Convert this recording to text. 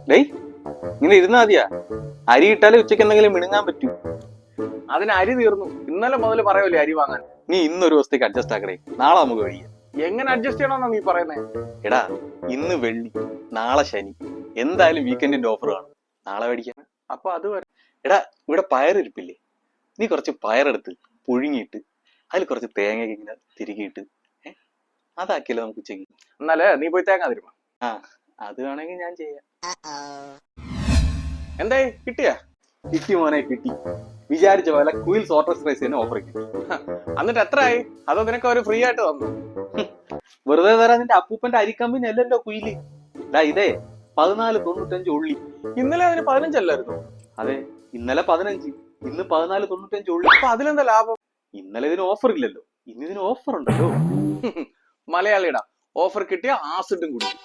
ഡേയ് ഇങ്ങനെ ഇരുന്നാ മതിയാ? അരി ഇട്ടാലേ ഉച്ചയ്ക്ക് എന്തെങ്കിലും മിണുങ്ങാൻ പറ്റൂ. അതിന് അരി തീർന്നു. ഇന്നലെ മുതൽ പറയൂലേ അരി വാങ്ങാൻ. നീ ഇന്നൊരു ദിവസത്തേക്ക് അഡ്ജസ്റ്റ് ആക്കടേ, നാളെ നമുക്ക് കഴിയാം. എങ്ങനെ അഡ്ജസ്റ്റ് ചെയ്യണമെന്നാ നീ പറയുന്നേ? എടാ, ഇന്ന് വെള്ളി, നാളെ ശനി, എന്തായാലും വീക്കെൻഡിന്റെ ഓഫർ കാണും. നാളെ മേടിക്കാം. അപ്പൊ അത് വരെ. എടാ, ഇവിടെ പയറിരിപ്പില്ലേ? നീ കുറച്ച് പയറെടുത്ത് പുഴുങ്ങിയിട്ട് അതിൽ കുറച്ച് തേങ്ങ ഇങ്ങനെ തിരുകിയിട്ട് അതാക്കിയല്ലോ നമുക്ക് ഉച്ചയ്ക്ക്. എന്നാലേ നീ പോയി തേങ്ങ തരുമോ? ആ, അത് വേണമെങ്കിൽ ഞാൻ ചെയ്യാം. എന്തേ കിട്ടിയാ? കിട്ടി മോനെ, കിട്ടി. വിചാരിച്ച പോലെ കുയിൽ സോർട്ടസ് പ്രൈസ് തന്നെ ഓഫർ കിട്ടി. എന്നിട്ട് എത്രയായി? അതോ നിനക്ക് അവര് ഫ്രീ ആയിട്ട് തന്നു? വെറുതെ തരാൻ നിന്റെ അപ്പൂപ്പന്റെ അരിക്കമ്പനി അല്ലല്ലോ കുയില്. ഇതേ 14.95 ഉള്ളി. ഇന്നലെ അതിന് 15 അല്ലായിരുന്നു? അതെ, ഇന്നലെ 15, ഇന്ന് 14.95 ഉള്ളി. അപ്പൊ അതിലെന്താ ലാഭം? ഇന്നലെ ഇതിന് ഓഫർ ഇല്ലല്ലോ, ഇന്ന് ഇതിന് ഓഫർ ഉണ്ടല്ലോ. മലയാളിയുടെ ഓഫർ കിട്ടിയ ആസിഡും കുടിക്കും.